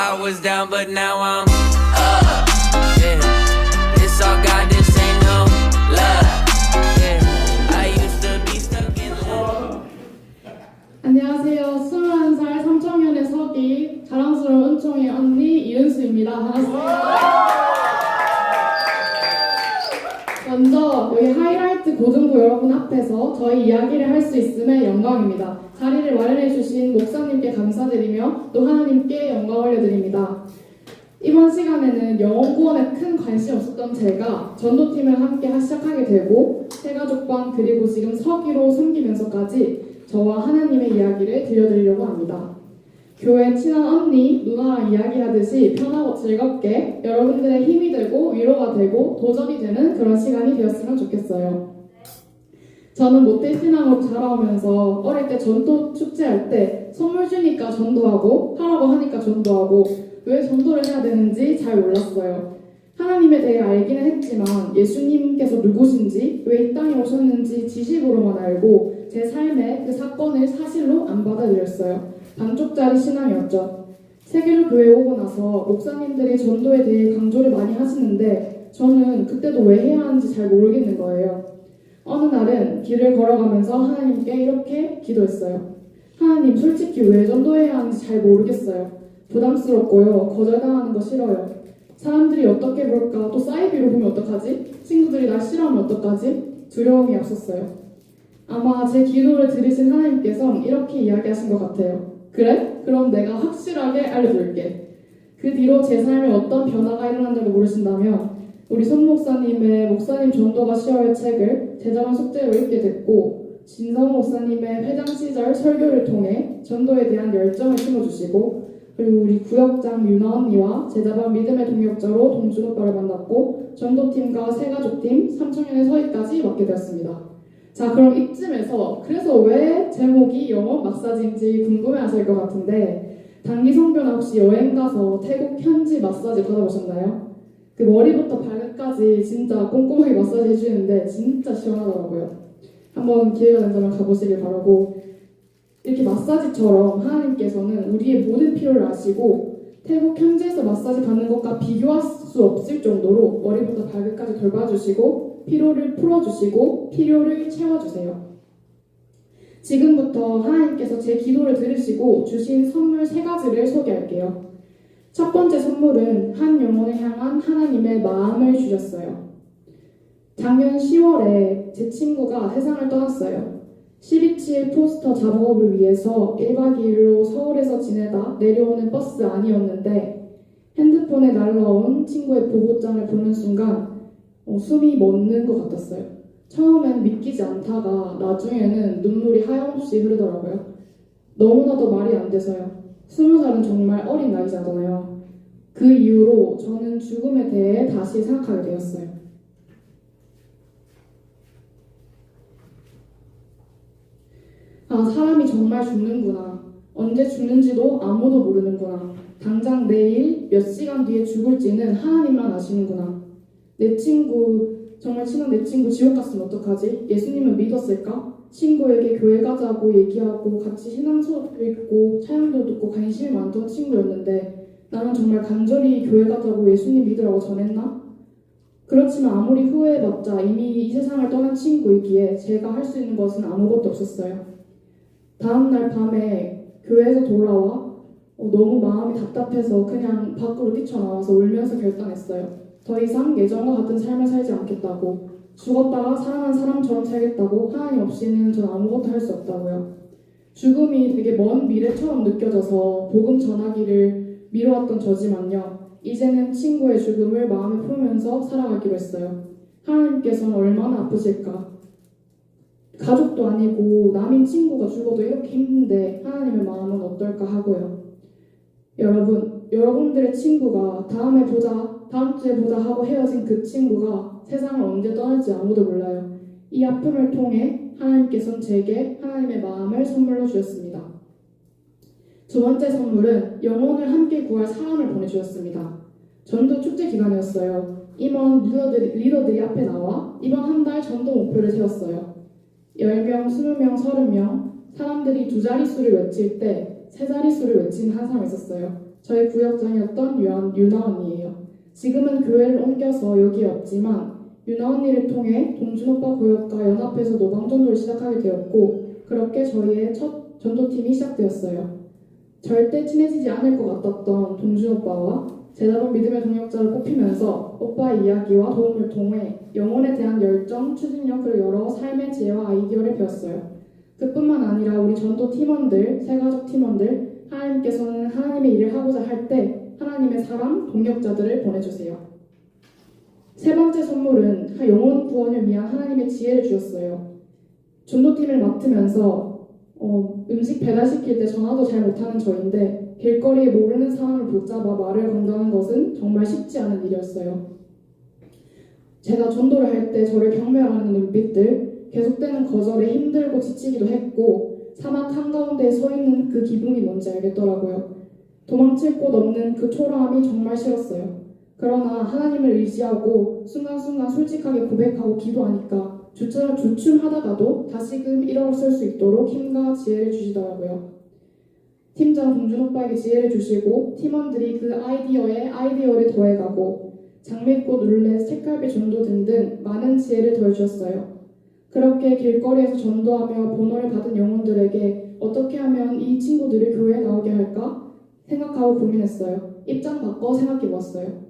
I was down, but now I'm up. Yeah, this all God, this ain't no love. Yeah, I used to be stuck in love. 안녕하세요. 21살 3청년의 서기, 자랑스러운 은총의 언니 이은수입니다. 반갑습니다. 먼저 여기 하이라이트 고등부 여러분 앞에서 저희 이야기를 할 수 있음에 영광입니다. 자리를 마련해 주신 목사님께 감사드리며 또 하나님께 영광 올려드립니다. 이번 시간에는 영혼 구원에 큰 관심 없었던 제가 전도팀을 함께 시작하게 되고 새가족반 그리고 지금 서기로 섬기면서까지 저와 하나님의 이야기를 들려드리려고 합니다. 교회 친한 언니, 누나랑 이야기하듯이 편하고 즐겁게 여러분들의 힘이 되고 위로가 되고 도전이 되는 그런 시간이 되었으면 좋겠어요. 저는 모태신앙으로 자라오면서 어릴 때 전도 축제할 때 선물 주니까 전도하고 하라고 하니까 전도하고 왜 전도를 해야 되는지 잘 몰랐어요. 하나님에 대해 알기는 했지만 예수님께서 누구신지 왜 이 땅에 오셨는지 지식으로만 알고 제 삶의 그 사건을 사실로 안 받아들였어요. 반쪽짜리 신앙이었죠. 세계로 교회에 오고 나서 목사님들이 전도에 대해 강조를 많이 하시는데 저는 그때도 왜 해야 하는지 잘 모르겠는 거예요. 어느 날은 길을 걸어가면서 하나님께 이렇게 기도했어요. 하나님, 솔직히 왜 전도해야 하는지 잘 모르겠어요. 부담스럽고요. 거절당하는 거 싫어요. 사람들이 어떻게 볼까? 또 사이비로 보면 어떡하지? 친구들이 날 싫어하면 어떡하지? 두려움이 앞섰어요. 아마 제 기도를 들으신 하나님께서는 이렇게 이야기하신 것 같아요. 그래? 그럼 내가 확실하게 알려줄게. 그 뒤로 제 삶에 어떤 변화가 일어났는지 모르신다면 우리 손 목사님의 목사님 전도가 쉬어의 책을 제자반 숙제로 읽게 됐고 진성 목사님의 회장 시절 설교를 통해 전도에 대한 열정을 심어주시고 그리고 우리 구역장 유나 언니와 제자반 믿음의 동역자로 동준 오빠를 만났고 전도팀과 새가족팀, 삼청년의 서희까지 맡게 되었습니다. 자, 그럼 이쯤에서 그래서 왜 제목이 영혼 마사지인지 궁금해하실 것 같은데 단기 성교나 혹시 여행 가서 태국 현지 마사지 받아보셨나요? 그 머리부터 발끝까지 진짜 꼼꼼하게 마사지 해주는데 진짜 시원하더라고요. 한번 기회가 된다면 가보시길 바라고 이렇게 마사지처럼 하나님께서는 우리의 모든 필요를 아시고 태국 현지에서 마사지 받는 것과 비교할 수 없을 정도로 머리부터 발끝까지 돌봐주시고 피로를 풀어주시고 필요를 채워주세요. 지금부터 하나님께서 제 기도를 들으시고 주신 선물 3가지를 소개할게요. 첫 번째 선물은 한 영혼을 향한 하나님의 마음을 주셨어요. 작년 10월에 제 친구가 세상을 떠났어요. 12.7 포스터 작업을 위해서 1박 2일로 서울에서 지내다 내려오는 버스 안이었는데 핸드폰에 날라온 친구의 보고장을 보는 순간 숨이 멎는 것 같았어요. 처음엔 믿기지 않다가 나중에는 눈물이 하염없이 흐르더라고요. 너무나도 말이 안 돼서요. 20살은 정말 어린 나이잖아요. 그 이후로 저는 죽음에 대해 다시 생각하게 되었어요. 아, 사람이 정말 죽는구나. 언제 죽는지도 아무도 모르는구나. 당장 내일 몇 시간 뒤에 죽을지는 하나님만 아시는구나. 내 친구, 정말 친한 내 친구 지옥 갔으면 어떡하지? 예수님은 믿었을까? 친구에게 교회 가자고 얘기하고 같이 신앙 수업도 읽고 찬양도 듣고 관심이 많던 친구였는데 나는 정말 간절히 교회 가자고 예수님 믿으라고 전했나? 그렇지만 아무리 후회해봤자 이미 이 세상을 떠난 친구이기에 제가 할 수 있는 것은 아무것도 없었어요. 다음날 밤에 교회에서 돌아와 너무 마음이 답답해서 그냥 밖으로 뛰쳐나와서 울면서 결단했어요. 더 이상 예전과 같은 삶을 살지 않겠다고, 죽었다가 살아난 사람처럼 살겠다고, 하나님 없이는 전 아무것도 할 수 없다고요. 죽음이 되게 먼 미래처럼 느껴져서 복음 전하기를 미뤄왔던 저지만요. 이제는 친구의 죽음을 마음에 품으면서 살아가기로 했어요. 하나님께서는 얼마나 아프실까? 가족도 아니고 남인 친구가 죽어도 이렇게 힘든데 하나님의 마음은 어떨까 하고요. 여러분들의 친구가 다음 주에 보자 하고 헤어진 그 친구가 세상을 언제 떠날지 아무도 몰라요. 이 아픔을 통해 하나님께서는 제게 하나님의 마음을 선물로 주셨습니다. 두 번째 선물은 영혼을 함께 구할 사람을 보내주셨습니다. 전도 축제 기간이었어요. 임원 리더들이 앞에 나와 이번 한 달 전도 목표를 세웠어요. 10명, 20명, 30명 사람들이 두 자릿수를 외칠 때 세 자릿수를 외치는 한 사람이 있었어요. 저희 구역장이었던 유나 언니예요. 지금은 교회를 옮겨서 여기에 없지만 유나 언니를 통해 동준 오빠 구역과 연합해서 노방전도를 시작하게 되었고 그렇게 저희의 첫 전도팀이 시작되었어요. 절대 친해지지 않을 것 같았던 동준 오빠와 제자본 믿음의 동역자를 뽑히면서 오빠의 이야기와 도움을 통해 영혼에 대한 열정, 추진력 그리고 여러 삶의 지혜와 아이디어를 배웠어요. 그뿐만 아니라 우리 전도 팀원들, 세가족 팀원들, 하나님께서는 하나님의 일을 하고자 할 때 하나님의 사람, 동역자들을 보내주세요. 세 번째 선물은 영혼 구원을 위한 하나님의 지혜를 주셨어요. 전도팀을 맡으면서 음식 배달시킬 때 전화도 잘 못하는 저인데 길거리에 모르는 사람을 붙잡아 말을 건다는 것은 정말 쉽지 않은 일이었어요. 제가 전도를 할 때 저를 경멸하는 눈빛들, 계속되는 거절에 힘들고 지치기도 했고 사막 한가운데에 서 있는 그 기분이 뭔지 알겠더라고요. 도망칠 곳 없는 그 초라함이 정말 싫었어요. 그러나 하나님을 의지하고 순간순간 솔직하게 고백하고 기도하니까 주춤하다가도 다시금 일어설 수 있도록 힘과 지혜를 주시더라고요. 팀장 동준 오빠에게 지혜를 주시고 팀원들이 그 아이디어에 아이디어를 더해가고 장미꽃, 룰렛, 색깔비 전도 등등 많은 지혜를 더해주셨어요. 그렇게 길거리에서 전도하며 번호를 받은 영혼들에게 어떻게 하면 이 친구들을 교회에 나오게 할까 생각하고 고민했어요. 입장 바꿔 생각해봤어요.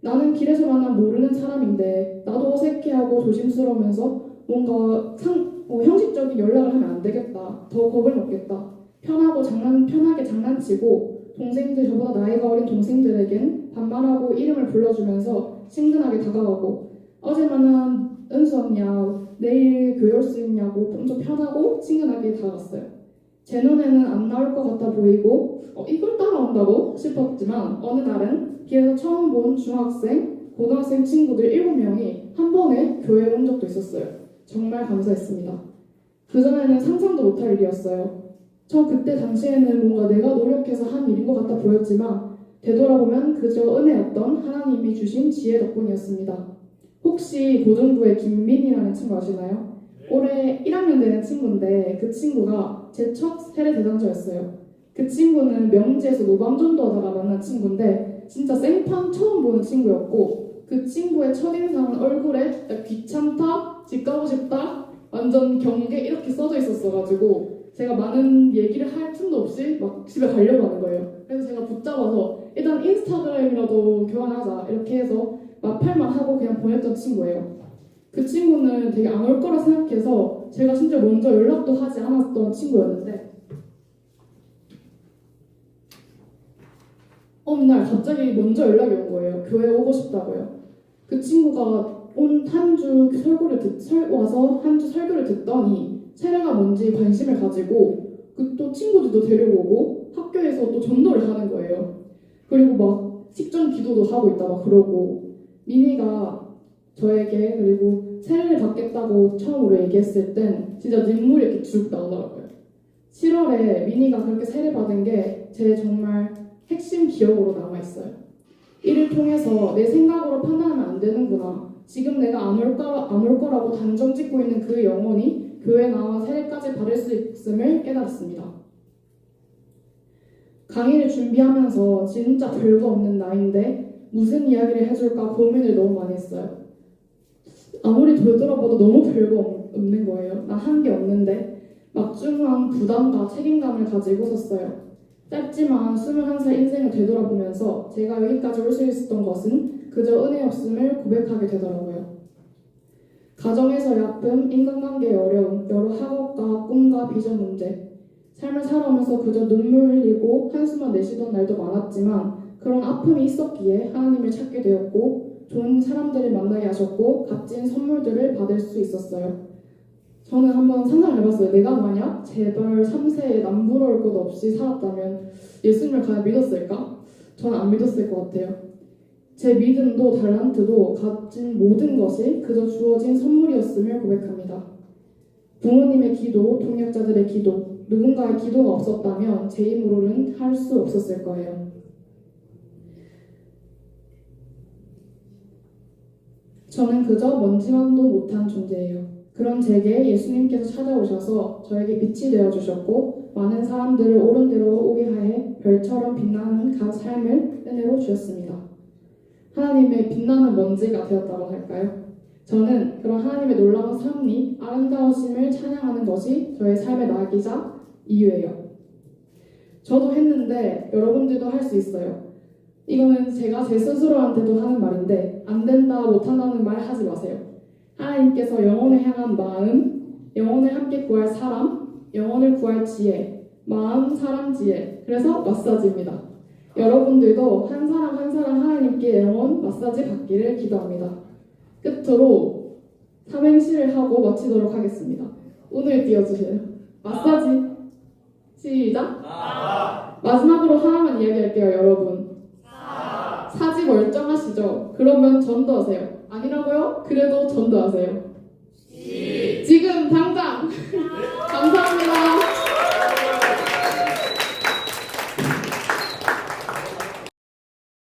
나는 길에서 만난 모르는 사람인데 나도 어색해하고 조심스러우면서 뭔가 형식적인 연락을 하면 안 되겠다. 더 겁을 먹겠다. 편하게 장난치고 동생들, 저보다 나이가 어린 동생들에겐 반말하고 이름을 불러주면서 친근하게 다가가고 어제 만난 은수 언니야 내일 교회 올 수 있냐고 엄청 편하고 친근하게 다가갔어요. 제 눈에는 안 나올 것 같아 보이고 이걸 따라온다고 싶었지만 어느 날은 길에서 처음 본 중학생, 고등학생 친구들 7명이 한 번에 교회에 온 적도 있었어요. 정말 감사했습니다. 그전에는 상상도 못할 일이었어요. 저 그때 당시에는 뭔가 내가 노력해서 한 일인 것 같아 보였지만 되돌아보면 그저 은혜였던 하나님이 주신 지혜 덕분이었습니다. 혹시 고등부의 김민이라는 친구 아시나요? 올해 1학년 되는 친구인데 그 친구가 제 첫 세례 대상자였어요. 그 친구는 명지에서 노방전도 하다가 만난 친구인데 진짜 생판 처음 보는 친구였고 그 친구의 첫인상은 얼굴에 귀찮다, 집 가고 싶다, 완전 경계 이렇게 써져 있었어가지고 제가 많은 얘기를 할 틈도 없이 막 집에 가려고 하는 거예요. 그래서 제가 붙잡아서 일단 인스타그램이라도 교환하자 이렇게 해서 마팔만 하고 그냥 보냈던 친구예요. 그 친구는 되게 안 올 거라 생각해서 제가 진짜 먼저 연락도 하지 않았던 친구였는데 어느 날 갑자기 먼저 연락이 온 거예요. 교회 오고 싶다고요. 그 친구가 한 주 와서 한 주 설교를 듣더니 세례가 뭔지 관심을 가지고 또 친구들도 데리고 오고 학교에서 또 전도를 하는 거예요. 그리고 막 식전 기도도 하고 있다 막 그러고 미니가 저에게 그리고 세례를 받겠다고 처음으로 얘기했을 땐 진짜 눈물이 이렇게 쭉 나오더라고요. 7월에 미니가 그렇게 세례 받은 게 제 정말 핵심 기억으로 남아있어요. 이를 통해서 내 생각으로 판단하면 안 되는구나. 지금 내가 안 올 거라고 단정 짓고 있는 그 영혼이 교회 나와 세례까지 받을 수 있음을 깨달았습니다. 강의를 준비하면서 진짜 별거 없는 나이인데 무슨 이야기를 해줄까 고민을 너무 많이 했어요. 아무리 되돌아봐도 너무 별거 없는 거예요. 나 한 게 없는데 막중한 부담과 책임감을 가지고 섰어요. 짧지만 21살 인생을 되돌아보면서 제가 여기까지 올 수 있었던 것은 그저 은혜였음을 고백하게 되더라고요. 가정에서의 아픔, 인간관계의 어려움, 여러 학업과 꿈과 비전 문제, 삶을 살아오면서 그저 눈물 흘리고 한숨만 내쉬던 날도 많았지만 그런 아픔이 있었기에 하나님을 찾게 되었고 좋은 사람들을 만나게 하셨고 값진 선물들을 받을 수 있었어요. 저는 한번 상상을 해봤어요. 내가 만약 제발 3세에 남부러울 것 없이 살았다면 예수님을 과연 믿었을까? 저는 안 믿었을 것 같아요. 제 믿음도 달란트도 가진 모든 것이 그저 주어진 선물이었음을 고백합니다. 부모님의 기도, 동역자들의 기도, 누군가의 기도가 없었다면 제 힘으로는 할 수 없었을 거예요. 저는 그저 먼지만도 못한 존재예요. 그런 제게 예수님께서 찾아오셔서 저에게 빛이 되어주셨고 많은 사람들을 옳은 대로 오게 하여 별처럼 빛나는 삶을 은혜로 주셨습니다. 하나님의 빛나는 먼지가 되었다고 할까요? 저는 그런 하나님의 놀라운 섭리, 아름다우심을 찬양하는 것이 저의 삶의 낙이자 이유예요. 저도 했는데 여러분들도 할 수 있어요. 이거는 제가 제 스스로한테도 하는 말인데 안 된다, 못한다는 말 하지 마세요. 하나님께서 영혼을 향한 마음, 영혼을 함께 구할 사람, 영혼을 구할 지혜, 마음, 사람, 지혜. 그래서 마사지입니다. 여러분들도 한 사람 한 사람 하나님께 영혼 마사지 받기를 기도합니다. 끝으로 삼행시를 하고 마치도록 하겠습니다. 오늘 띄워주세요. 마사지. 시작. 마지막으로 하나만 이야기할게요, 여러분. 사지 멀쩡하시죠? 그러면 전도하세요. 아니라고요? 그래도 전도하세요. 지금 당장. 감사합니다.